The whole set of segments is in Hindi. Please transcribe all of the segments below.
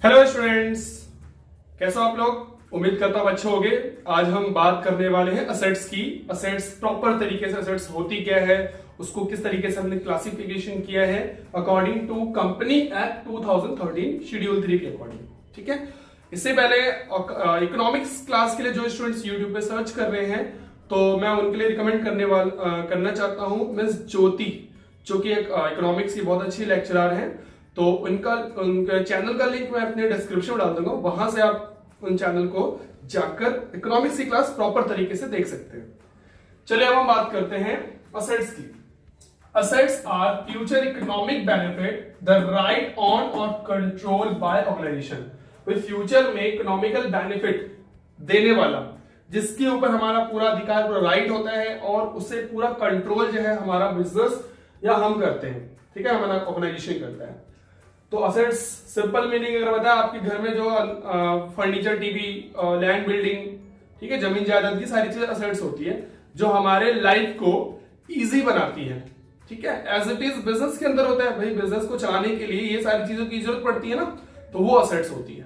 हेलो स्टूडेंट्स, कैसे हो आप लोग। उम्मीद करता हूं अच्छे होंगे। आज हम बात करने वाले हैं असेट्स की। असेट्स प्रॉपर तरीके से असेट्स होती क्या है, उसको किस तरीके से हमने क्लासिफिकेशन किया है according to company act 2013 schedule 3 के अकॉर्डिंग। ठीक है, इससे पहले इकोनॉमिक्स क्लास के लिए जो स्टूडेंट्स यूट्यूब पे सर्च कर रहे हैं तो मैं उनके लिए रिकमेंड करना चाहता हूं मिस ज्योति, जो कि एक इकोनॉमिक्स की बहुत अच्छी लेक्चरर हैं। तो उनका चैनल का लिंक मैं अपने डिस्क्रिप्शन में डाल दूंगा, वहां से आप उन चैनल को जाकर इकोनॉमिक्स की क्लास प्रॉपर तरीके से देख सकते हैं। चलिए अब हम बात करते हैं असेट्स की। Assets are future economic benefit the right on और कंट्रोल बाय ऑर्गेनाइजेशन। फ्यूचर में इकोनॉमिकल बेनिफिट देने वाला, जिसके ऊपर हमारा पूरा अधिकार, पूरा राइट होता है और उससे पूरा कंट्रोल जो है हमारा बिजनेस या हम करते हैं। ठीक है, हमारा ऑर्गेनाइजेशन करता है। तो असेट्स सिंपल मीनिंग अगर बताया, आपके घर में जो फर्नीचर, टीवी, लैंड, बिल्डिंग, ठीक है, जमीन जायदाद, की सारी चीजें असेट्स होती है जो हमारे लाइफ को इजी बनाती है। ठीक है, एज इट इज बिजनेस के अंदर होता है भाई, बिजनेस को चलाने के लिए ये सारी चीजों की जरूरत पड़ती है ना, तो वो असेट्स होती है।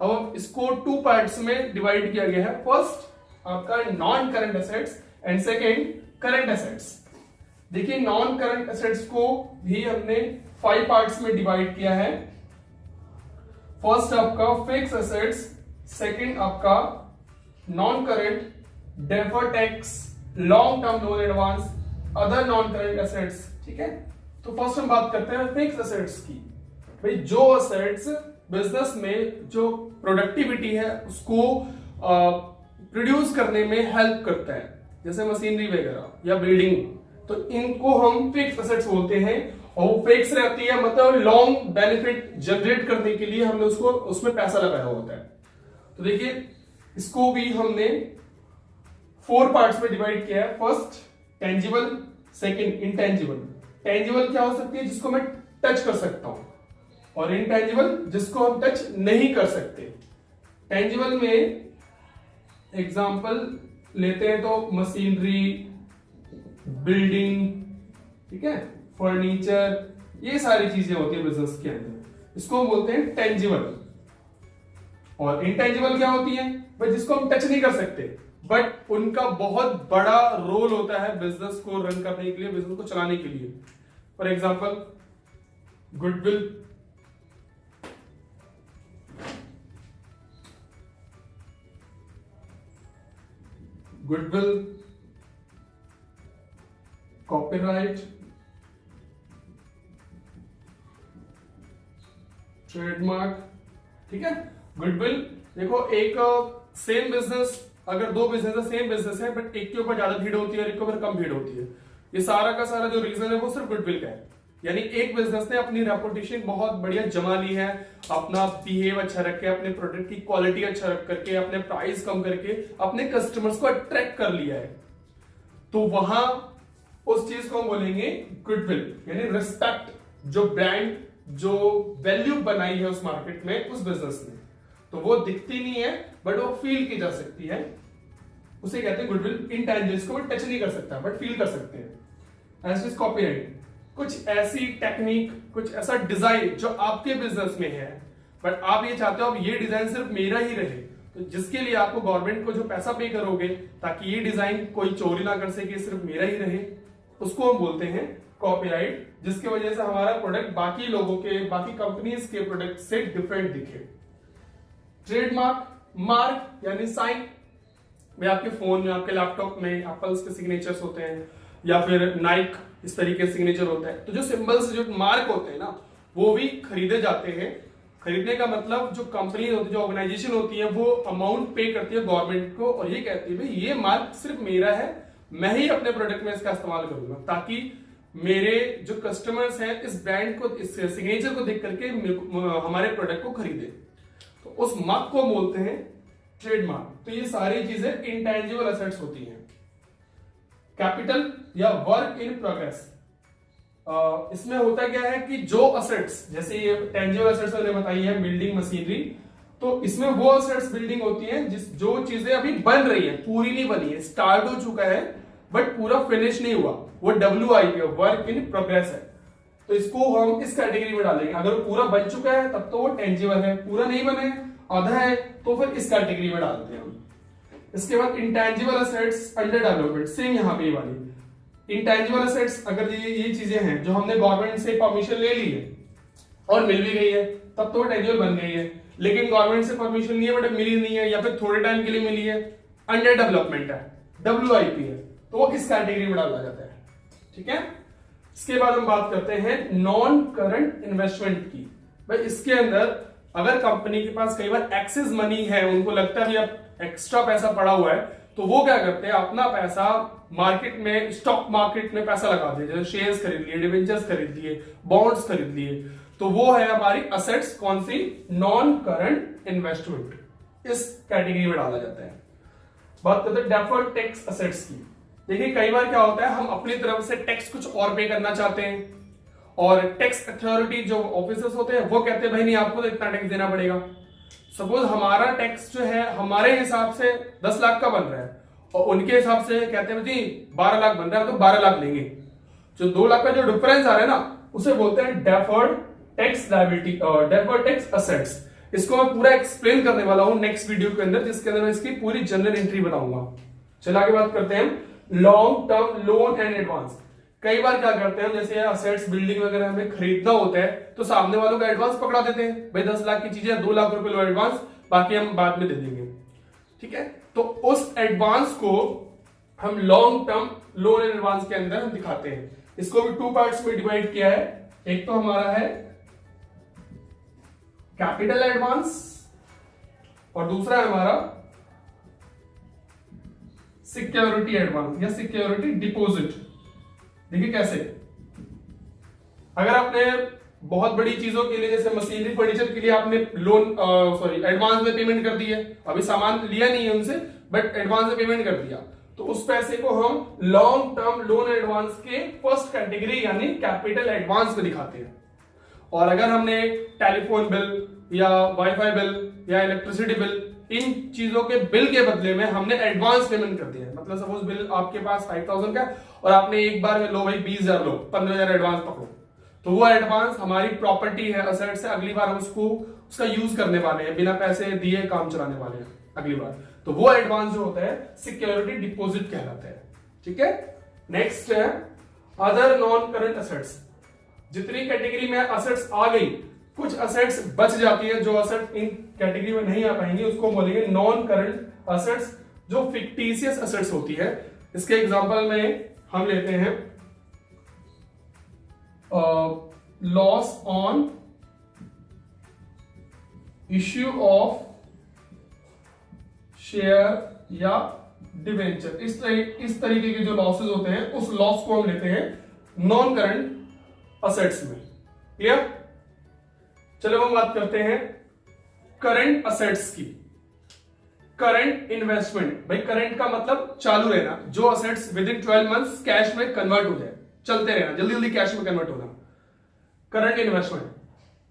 अब इसको 2 पार्ट्स में डिवाइड किया गया है। फर्स्ट आपका non current assets and second current assets. देखिए, नॉन करंट एसेट्स को भी हमने 5 पार्ट्स में डिवाइड किया है। फर्स्ट आपका फिक्स एसेट्स, सेकंड आपका non current, deferred tax, long term loan advance, other non current assets. ठीक है, तो फर्स्ट हम बात करते हैं फिक्स एसेट्स की। भाई जो असेट्स बिजनेस में जो प्रोडक्टिविटी है उसको प्रोड्यूस करने में हेल्प करता है, जैसे मशीनरी वगैरह या बिल्डिंग, तो इनको हम फिक्स एसेट्स बोलते हैं। और वो फिक्स रहती है, मतलब लॉन्ग बेनिफिट जनरेट करने के लिए हमने उसको उसमें पैसा लगाया होता है। तो देखिए, इसको भी हमने 4 पार्ट्स में डिवाइड किया है। First tangible, second intangible. Tangible क्या हो सकती है, जिसको मैं टच कर सकता हूं, और इनटेंजिबल जिसको हम टच नहीं कर सकते। टेंजिबल में एग्जांपल लेते हैं तो मशीनरी, बिल्डिंग, ठीक है, फर्नीचर, ये सारी चीजें होती है बिजनेस के अंदर, इसको हम बोलते हैं टेंजिबल। और इनटेंजिबल क्या होती है भाई, जिसको हम टच नहीं कर सकते बट उनका बहुत बड़ा रोल होता है बिजनेस को रन करने के लिए, बिजनेस को चलाने के लिए। For example goodwill, copyright, trademark. ठीक है, गुडविल देखो, एक सेम बिजनेस, अगर 2 बिजनेस है, सेम बिजनेस है, बट एक के ऊपर ज्यादा भीड़ होती है और एक के ऊपर कम भीड़ होती है, ये सारा का सारा जो रीजन है वो सिर्फ गुडविल का है। यानी एक बिजनेस ने अपनी रेपुटेशन बहुत बढ़िया जमा ली है, अपना बिहेव अच्छा रख के, अपने प्रोडक्ट की क्वालिटी अच्छा रख करके, अपने प्राइस कम करके अपने कस्टमर्स को अट्रैक्ट कर लिया है, तो वहां उस चीज को हम बोलेंगे गुडविल, यानी रिस्पेक्ट, जो ब्रांड, जो वैल्यू बनाई है उस मार्केट में, उस बिजनेस ने, तो वो दिखती नहीं है बट वो फील की जा सकती है, उसे कहते हैं गुडविल। इंटेंजिबल को टच नहीं कर सकता बट फील कर सकते हैं। एज इज कॉपीराइट, कुछ ऐसी टेक्निक, कुछ ऐसा डिजाइन जो आपके बिजनेस में है बट आप ये चाहते हो अब ये डिजाइन सिर्फ मेरा ही रहे, तो जिसके लिए आपको गवर्नमेंट को जो पैसा पे करोगे ताकि ये डिजाइन कोई चोरी ना कर सके, सिर्फ मेरा ही रहे, उसको हम बोलते हैं कॉपीराइट, जिसकी वजह से हमारा प्रोडक्ट बाकी लोगों के, बाकी कंपनीज के प्रोडक्ट से डिफरेंट दिखे। ट्रेडमार्क, मार्क यानी साइन, में आपके फोन में, आपके लैपटॉप में एप्पल्स के सिग्नेचर्स होते हैं या फिर नाइक, इस तरीके से सिग्नेचर होता है। तो जो सिंबल्स, जो मार्क होते हैं ना, वो भी खरीदे जाते हैं। खरीदने का मतलब जो कंपनी होती है, जो ऑर्गेनाइजेशन होती है, वो अमाउंट पे करती है गवर्नमेंट को और ये कहती है भाई ये मार्क सिर्फ मेरा है, मैं ही अपने प्रोडक्ट में इसका इस्तेमाल करूंगा, ताकि मेरे जो कस्टमर्स हैं इस ब्रांड को, इस सिग्नेचर को देख करके हमारे प्रोडक्ट को खरीदे। तो उस मार्क को बोलते हैं ट्रेडमार्क। तो ये सारी चीजें इंटेंजिबल एसेट्स होती हैं। कैपिटल या वर्क इन प्रोग्रेस, इसमें होता क्या है कि जो असेट्स, जैसे ये टेंजिबल एसेट्स मैंने बताई है, बिल्डिंग, मशीनरी, तो इसमें वो असेट्स बिल्डिंग होती है जो चीजें अभी बन रही है, पूरी नहीं बनी है, स्टार्ट हो चुका है बट पूरा फिनिश नहीं हुआ, वो WIP है, वर्क इन प्रोग्रेस है। तो इसको हम इस कैटेगरी में डालेंगे। अगर वो पूरा बन चुका है तब तो वो टेंजिबल है, पूरा नहीं बने आधा है तो फिर इस कैटेगरी में डालते हैं हम। इसके बाद intangible assets under development, same यहाँ पे वाली इंटेंजिबल असेट्स, अगर ये चीजें हैं जो हमने गवर्नमेंट से परमिशन ले ली है और मिल भी गई है तब तो वो टेंजिबल बन गई है, लेकिन गवर्नमेंट से परमिशन नहीं है बट मिली नहीं है या फिर थोड़े टाइम के लिए मिली है, अंडर डेवलपमेंट है, WIP है, तो वो किस कैटेगरी में डाला जाता है। ठीक है, इसके बाद हम बात करते हैं नॉन करंट इन्वेस्टमेंट की। भाई इसके अंदर अगर कंपनी के पास कई बार एक्सेस मनी है, उनको लगता है अब एक्स्ट्रा पैसा पड़ा हुआ है, तो वो क्या करते हैं अपना पैसा मार्केट में, स्टॉक मार्केट में पैसा लगा देते हैं, जैसे शेयर्स खरीद लिए, डिवेंचर्स खरीद लिए, बॉन्ड्स खरीद लिए, तो वो है हमारी असेट्स कौन सी, नॉन करंट इन्वेस्टमेंट, इस कैटेगरी में डाला जाता है। बात करते हैं डेफर्ड टैक्स असेट्स की। देखिए कई बार क्या होता है हम अपनी तरफ से टैक्स कुछ और पे करना चाहते हैं और टैक्स अथॉरिटी जो ऑफिसर्स होते हैं वो कहते हैं भाई नहीं आपको तो इतना टैक्स देना पड़ेगा। सपोज हमारा टैक्स जो है हमारे हिसाब से 10 लाख का बन रहा है और उनके हिसाब से कहते हैं जी 12 लाख बन रहा है तो 12 लाख लेंगे, जो 2 लाख का जो डिफरेंस आ रहा है ना उसे बोलते हैं deferred tax liability, deferred tax assets. इसको मैं पूरा एक्सप्लेन करने वाला हूं नेक्स्ट वीडियो के अंदर, जिसके अंदर मैं इसकी पूरी जनरल एंट्री बताऊंगा। चलिए आगे बात करते हैं long term loan and advance. कई बार क्या करते हैं जैसे असेट्स बिल्डिंग वगैरह हमें खरीदना होता है तो सामने वालों का एडवांस पकड़ा देते हैं, भाई 10 लाख की चीजें 2 लाख रुपए लो एडवांस, बाकी हम बाद में दे देंगे। ठीक है, तो उस एडवांस को हम long term loan and advance के अंदर हम दिखाते हैं। इसको भी 2 पार्ट्स में डिवाइड किया है, एक तो हमारा है कैपिटल एडवांस और दूसरा है हमारा सिक्योरिटी एडवांस या सिक्योरिटी डिपॉजिट। देखिए कैसे, अगर आपने बहुत बड़ी चीजों के लिए जैसे मशीनरी फर्नीचर के लिए आपने लोन एडवांस में पेमेंट कर दी है, अभी सामान लिया नहीं है उनसे बट एडवांस में पेमेंट कर दिया, तो उस पैसे को हम लॉन्ग टर्म लोन एडवांस के फर्स्ट कैटेगरी यानी कैपिटल एडवांस में दिखाते हैं। और अगर हमने टेलीफोन बिल या वाईफाई बिल या इलेक्ट्रिसिटी बिल, इन चीजों के बिल के बदले में हमने एडवांस पेमेंट कर दिया है, मतलब सपोज बिल आपके पास 5000 का और आपने एक बार में लो भाई 20,000 लो, 15,000 एडवांस पकड़ो, तो वो एडवांस हमारी प्रॉपर्टी है, असेट से, अगली बार हम उसका यूज करने वाले हैं, बिना पैसे दिए काम चलाने वाले हैं अगली बार, तो वो एडवांस जो होता है सिक्योरिटी डिपॉजिट कहलाता है। ठीक है, नेक्स्ट है अदर नॉन करंट असेट्स। जितनी कैटेगरी में असेट्स आ गई, कुछ असेट्स बच जाती है जो असेट इन कैटेगरी में नहीं आ पाएंगी, उसको बोलेंगे नॉन करंट असेट्स, जो फिक्टिशियस असेट्स होती है। इसके एग्जांपल में हम लेते हैं loss on issue of share या डिवेंचर, इस तरीके के जो लॉसेस होते हैं उस लॉस को हम लेते हैं नॉन करंट असेट्स में। क्लियर, चलो हम बात करते हैं करंट असेट्स की। करंट इन्वेस्टमेंट, भाई करंट का मतलब चालू रहना, जो assets with in 12 months cash में कन्वर्ट हो जाए, चलते रहना, जल्दी जल्दी कैश में कन्वर्ट होना। करंट इन्वेस्टमेंट,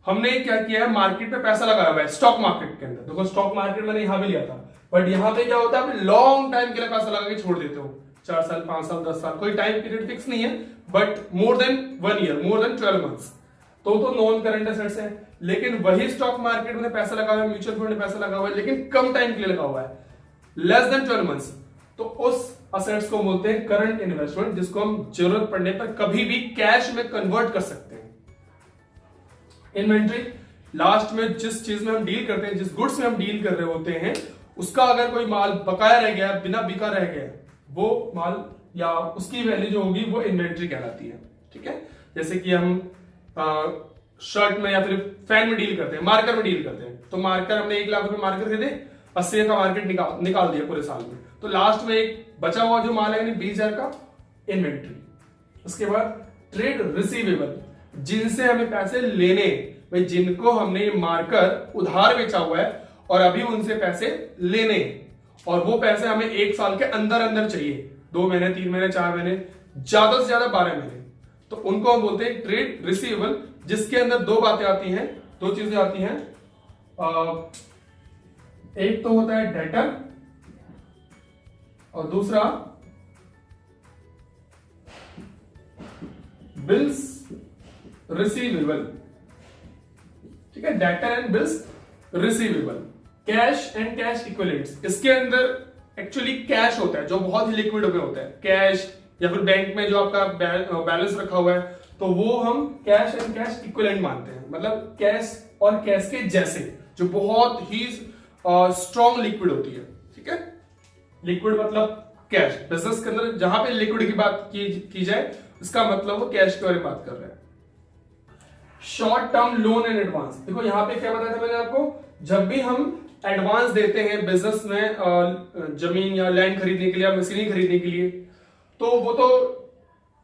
हमने क्या किया है, मार्केट में पैसा लगाया हुआ है, स्टॉक मार्केट के अंदर। देखो स्टॉक मार्केट मैंने यहां भी लिया था, बट यहां पे क्या होता है आप लॉन्ग टाइम के लिए पैसा लगा के छोड़ देते हो, 4 साल 5 साल 10 साल, कोई टाइम पीरियड फिक्स नहीं है, but more than 1 year, more than 12 months, तो नॉन करंट एसेट्स है। लेकिन वही स्टॉक मार्केट में पैसा लगा हुआ है, म्यूचुअल फंड में पैसा लगा हुआ है, लेकिन कम टाइम के लिए लगा हुआ है, लेस देन 12 मंथ्स, तो उस असेट्स को बोलते हैं करंट इन्वेस्टमेंट, जिसको हम जरूरत पड़ने पर कभी भी कैश में कन्वर्ट कर सकते हैं। इन्वेंट्री, लास्ट में जिस चीज में हम डील करते हैं, जिस गुड्स में हम डील कर रहे होते हैं, उसका अगर कोई माल बकाया रह गया, बिना बिका रह गया, वो माल या उसकी वैल्यू जो होगी वो इन्वेंट्री कहलाती है। ठीक है, जैसे कि हम शर्ट में या फिर फैन में डील करते हैं, मार्कर में डील करते हैं, तो मार्कर हमने 1 लाख रुपए मार्कर खरीदे, 80 का मार्केट निकाल दिया पूरे साल में, तो लास्ट में एक बचा हुआ जो माल है 20,000 का इन्वेंट्री। उसके बाद ट्रेड रिसीवेबल, जिनसे हमें पैसे लेने, भाई जिनको हमने मार्कर उधार बेचा हुआ है और अभी उनसे पैसे लेने, और वो पैसे हमें 1 साल के अंदर अंदर चाहिए, 2 महीने 3 महीने 4 महीने, ज्यादा से ज्यादा 12 महीने, तो उनको हम बोलते हैं ट्रेड रिसीवेबल, जिसके अंदर 2 बातें आती हैं, 2 चीजें आती हैं। एक तो होता है डेटर और दूसरा बिल्स रिसीवेबल, ठीक है, debtor and bills receivable. Cash and cash equivalents, इसके अंदर एक्चुअली कैश होता है जो बहुत ही लिक्विड में होता है, कैश या फिर बैंक में जो आपका बैलेंस रखा हुआ है, तो वो हम कैश एंड कैश इक्विवेलेंट मानते हैं। मतलब कैश और कैश के जैसे, जो बहुत ही स्ट्रॉन्ग लिक्विड होती है, ठीक है। लिक्विड मतलब कैश, बिजनेस के अंदर जहां पे लिक्विड की बात की जाए, इसका मतलब वो कैश के बारे में बात कर रहे हैं। Short term loan and advance, देखो यहां पे क्या बताया था मैंने आपको, जब भी हम एडवांस देते हैं बिजनेस में जमीन या लैंड खरीदने के लिए या मशीनरी खरीदने के लिए, तो वो तो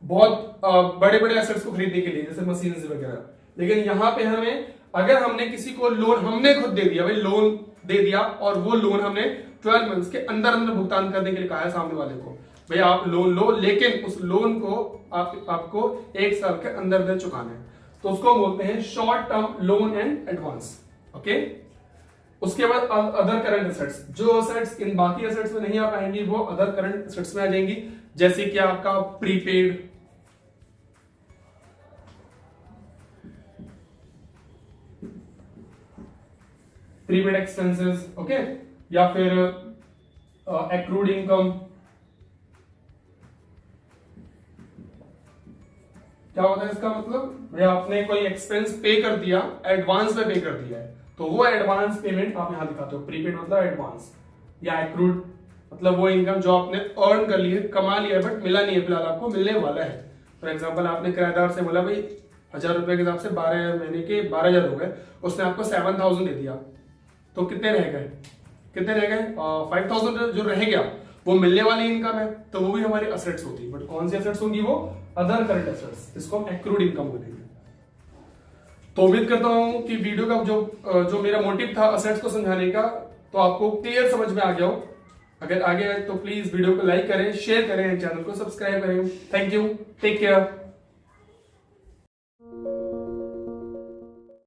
बहुत बड़े बड़े एसेट्स को खरीदने के लिए, जैसे मशीन वगैरह। लेकिन यहाँ पे हमें, अगर हमने किसी को लोन हमने खुद दे दिया, भाई लोन दे दिया, और वो लोन हमने 12 मंथ्स के अंदर अंदर भुगतान करने के लिए कहा है सामने वाले को, भाई आप लोन लो, लेकिन उस लोन को आपको 1 साल के अंदर अंदर चुकाना है, तो उसको बोलते हैं short term loan and advance. Okay, उसके बाद अदर करंट एसेट्स, जो एसेट्स इन बाकी एसेट्स में नहीं आ पाएंगी वो अदर करंट एसेट्स में आ जाएंगी, जैसे कि आपका प्रीपेड, प्रीपेड एक्सपेंसेस, ओके, या फिर एक्रूड इनकम। क्या होता है इसका मतलब, भैया आपने कोई एक्सपेंस पे कर दिया, एडवांस में पे कर दिया है, तो वो एडवांस पेमेंट आप यहां दिखाते हो। प्रीपेड मतलब एडवांस, या एक्रूड मतलब वो इनकम जो आपने अर्न कर ली है, कमा लिया है, बट मिला नहीं है, फिलहाल आपको मिलने वाला है। फॉर एग्जाम्पल, आपने किराएदार से बोला भाई 1000 रुपए के हिसाब से 12 महीने के 12,000 हो गए, उसने आपको 7000 दे दिया, तो कितने रह गए, 5000 जो रह गया वो मिलने वाली इनकम है, तो वो भी हमारी असेट्स होती है। बट कौन सी असेट्स होंगी, वो अदर करंट असेट्स, इसको हम एक्रूड इनकम बोलेंगे। तो उम्मीद करता हूं कि वीडियो का जो मेरा मोटिव था असेट्स को समझाने का, तो आपको क्लियर समझ में आ गया हो। अगर आगे आए तो प्लीज वीडियो को लाइक करें, शेयर करें, चैनल को सब्सक्राइब करें। Thank you, take care.